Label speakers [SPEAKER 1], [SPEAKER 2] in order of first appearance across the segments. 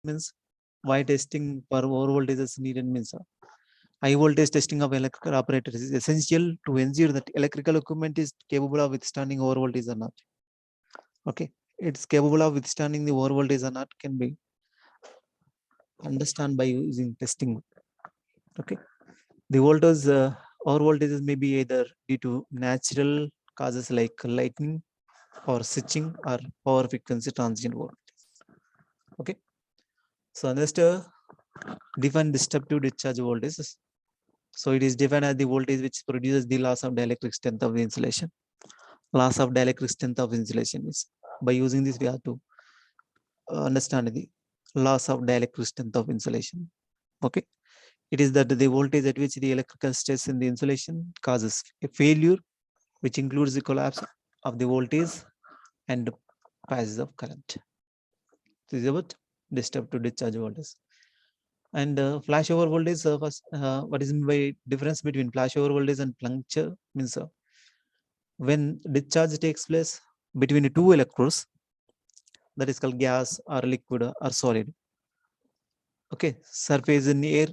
[SPEAKER 1] means why testing for overvoltage is needed means high voltage testing of electrical apparatus is essential to ensure that electrical equipment is capable of withstanding overvoltage or not. Okay, it's capable of withstanding the overvoltage or not can be understand by using testing. Okay, the voltage overvoltages may be either due to natural causes like lightning or switching or power frequency transient voltage. Okay, so next define disruptive discharge voltage. So it is defined as the voltage which produces the loss of dielectric strength of the insulation. Loss of dielectric strength of insulation is by using this we have to understand the loss of dielectric strength of insulation. Okay, it is that the voltage at which the electrical stress in the insulation causes a failure, which includes the collapse of the voltage and passage of current. This is about disruptive discharge voltage. And flashover voltage, what is by difference between flashover voltage and puncture means when discharge takes place between the two electrodes, that is called gas or liquid or solid. Okay, surface in the air,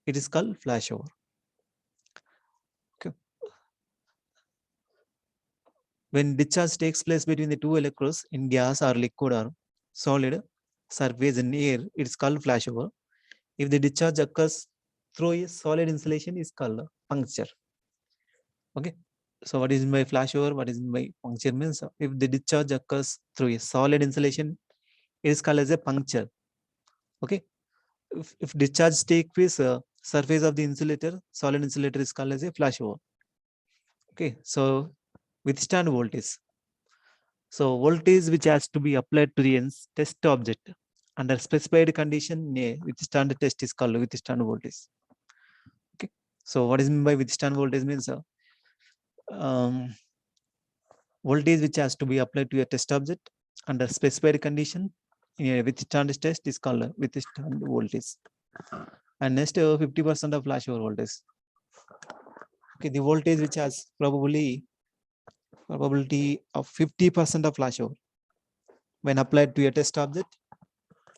[SPEAKER 1] it is called flashover. Okay, when discharge takes place between the two electrodes in gas or liquid or solid surface in the air, it is called flashover. If the discharge occurs through a solid insulation, is called puncture. Okay, so what is by flashover? What is by puncture means if the discharge occurs through a solid insulation, it is called as a puncture. Okay, if discharge takes place surface of the insulator, solid insulator is called as a flashover. Okay, so withstand voltage. So voltage which has to be applied to the test object under specified condition, withstand test is called withstand voltage. Okay, so what is meant by withstand voltage means voltage which has to be applied to a test object under specified condition in a withstand test is called withstand voltage. And next 50% of flashover voltage. Okay, the voltage which has probability of 50% of flashover when applied to a test object.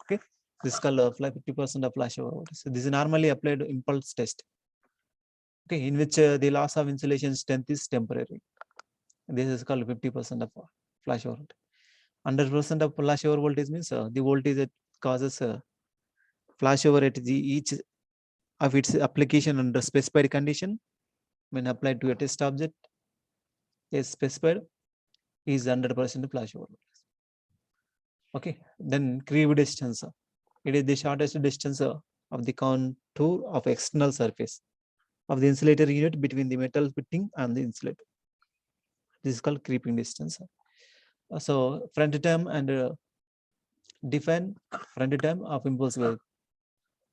[SPEAKER 1] Okay, this is called 50% of flashover voltage. So this is normally applied impulse test. Okay, in which the loss of insulation strength is temporary. This is called 50% of flashover. 100% of flashover voltage means the voltage that causes flashover at each of its application under specified condition when applied to a test object is specified is 100% flashover. Okay, then creep distance. It is the shortest distance of the contour of external surface of the insulator unit between the metal fitting and the insulator. This is called creeping distance. So front term and define front term of impulse wave.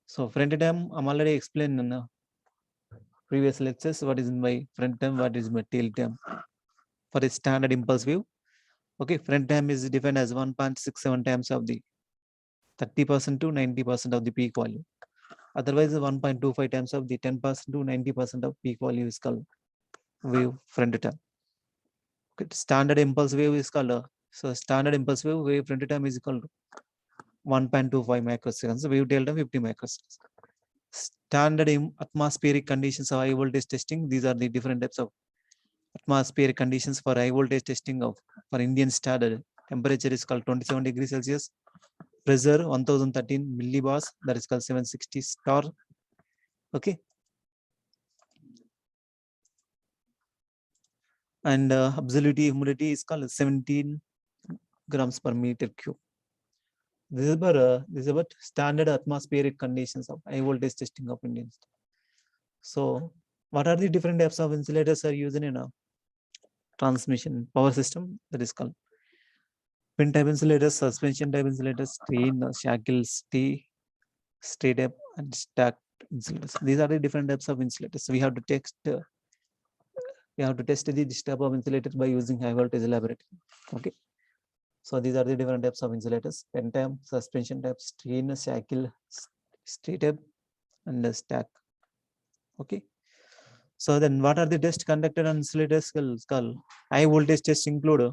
[SPEAKER 1] So front term I'm already explained in previous lectures what is my front term, what is my tail term for a standard impulse wave. Okay, front term is defined as 1.67 times of the 30% to 90% of the peak volume. Otherwise 1.25 times of the 10% to 90% of peak volume is called wave front term. Okay, standard impulse wave is called so standard impulse wave front term is equal to 1.25 microseconds, wave tail time 50 microseconds. Standard atmospheric conditions of high voltage testing, these are the different types of atmospheric conditions for high voltage testing of for Indian standard. Temperature is called 27 degrees Celsius, pressure 1013 millibars, that is called 760 star. Okay, and absolute humidity is called 17 grams per meter cube. This is about standard atmospheric conditions of high voltage testing of Indian. So what are the different types of insulators are used in a transmission power system? That is called pin type insulators, suspension type insulators, strain, shackles, straight up and stacked insulators. These are the different types of insulators. So we have to test this type of insulator by using high voltage laboratory. Okay, so these are the different types of insulators: pin type, suspension type, strain, shackle, straight up and stack. Okay, so then what are the tests conducted on insulators? High voltage tests include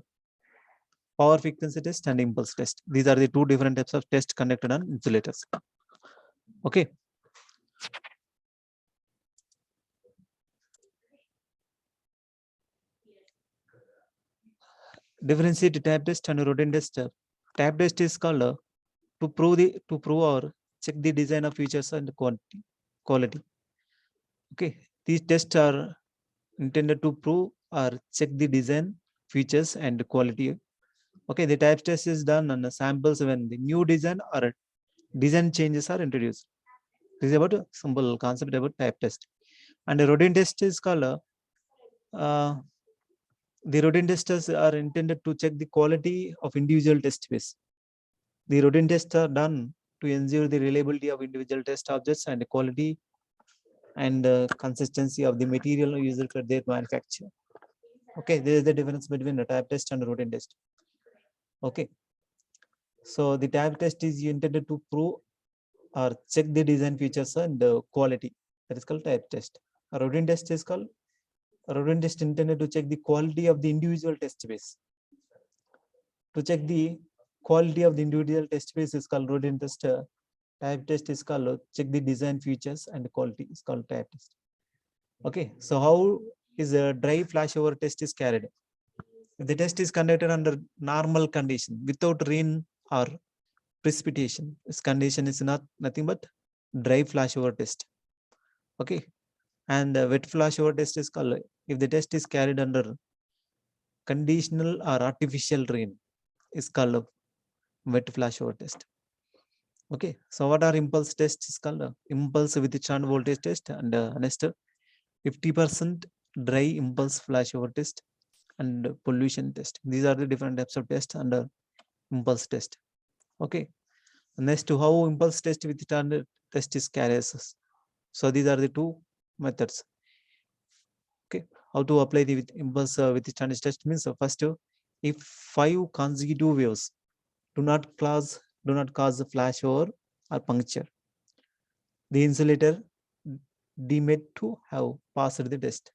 [SPEAKER 1] power frequency test and impulse test. These are the two different types of tests conducted on insulators. Okay. Differentiate type test and routine test. Type test is called to prove or check the design of features and quality. Okay, these tests are intended to prove or check the design, features, and quality. Okay, the type test is done on the samples when the new design or design changes are introduced. This is about a simple concept about type test. And the routine test is called the routine tests are intended to check the quality of individual test case. The routine tests are done to ensure the reliability of individual test objects and the quality and consistency of the material used for their manufacture. Okay, there is the difference between a type test and a routine test. Okay, so the type test is intended to prove or check the design features and quality. That is called type test. A routine test is called a routine test intended to check the quality of the individual test base. To check the quality of the individual test base is called routine test. Type test is called check the design features and quality is called type test. Okay, so how is a dry flashover test is carried? The test is conducted under normal condition without rain or precipitation. This condition is nothing but dry flashover test. Okay, and wet flashover test is called if the test is carried under conditional or artificial rain is called wet flashover test. Okay, so what are impulse tests is called impulse withstand voltage test and next 50% dry impulse flashover test and pollution test. These are the different types of tests under impulse test. Okay, next to how impulse test withstand test is carried. So these are the two methods. Okay, how to apply the impulse withstand test means first, if 5 consecutive waves do not cause a flashover or puncture, the insulator deemed to have passed the test.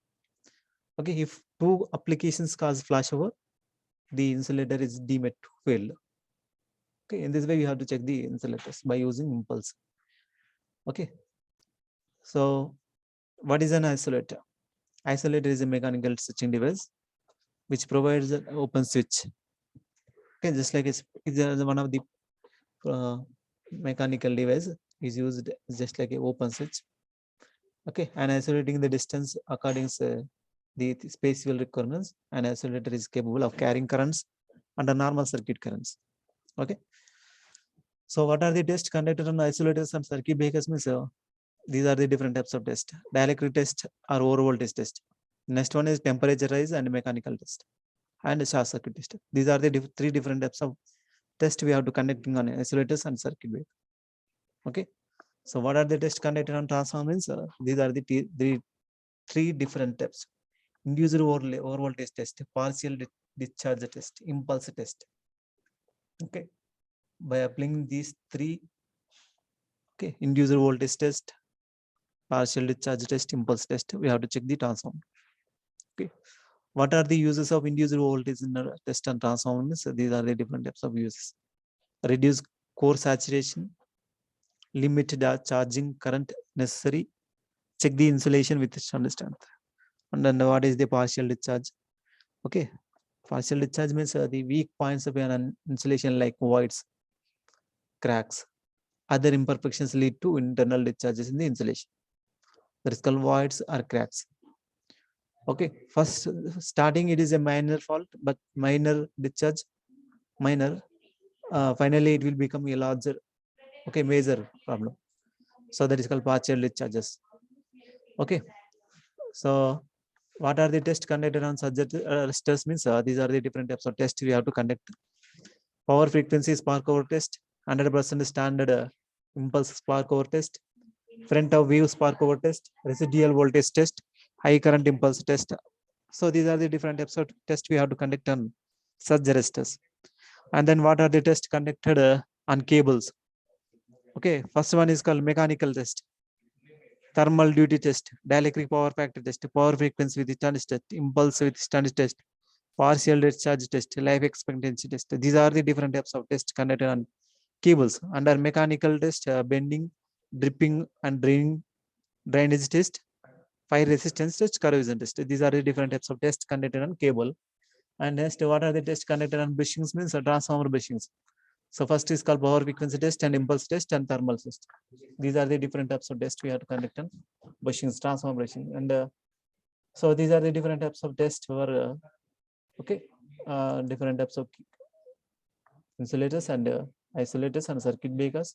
[SPEAKER 1] Okay, if 2 applications cause flashover, the insulator is deemed to fail. Okay, in this way you have to check the insulators by using impulse. Okay, so what is an isolator? Isolator is a mechanical switching device which provides an open switch. Okay, just like it's one of the mechanical device is used just like an open switch. Okay, and isolating the distance according to the spatial requirements, an isolator is capable of carrying currents under normal circuit currents. Okay, so what are the tests conducted on isolators and circuit breakers means these are the different types of tests. Dielectric test or over voltage test. Next one is temperature rise and mechanical test and short circuit test. These are the 3 different types of tests we have to conducting on isolators and circuit breaker. Okay, so what are the tests conducted on transformers? These are the 3 different types. Induced over voltage test, partial discharge test, impulse test. Okay, by applying these 3, okay, induced voltage test, partial discharge test, impulse test, we have to check the transformer. Okay, what are the uses of induced voltage in the test and transformers? So these are the different types of uses. Reduce core saturation, limit the charging current necessary, check the insulation with strength. And then what is the partial discharge? Okay, partial discharge means the weak points of an insulation like voids, cracks, other imperfections lead to internal discharges in the insulation. That is called voids or cracks. Okay, first starting it is a minor fault, but minor discharge, minor. Finally, it will become a larger, okay, major problem. So that is called partial discharges. Okay, so what are the tests conducted on such resistors means these are the different types of tests we have to conduct. Power frequency spark over test, 100% standard impulse spark over test, front of wave spark over test, residual voltage test, high current impulse test. So these are the different types of tests we have to conduct on such resistors. And then what are the tests conducted on cables? Okay, first one is called mechanical test, thermal duty test, dielectric power factor test, power frequency with standard test, impulse with standard test, partial discharge test, life expectancy test. These are the different types of tests conducted on cables. Under mechanical test, bending, dripping and drainage test, fire resistance test, corrosion test. These are the different types of tests conducted on cable. And next, what are the tests conducted on bushings? Means transformer bushings. So first is called power frequency test and impulse test and thermal test. These are the different types of tests we have to conduct on bushings, transformer bushing. And so these are the different types of tests for different types of insulators and isolators and circuit breakers.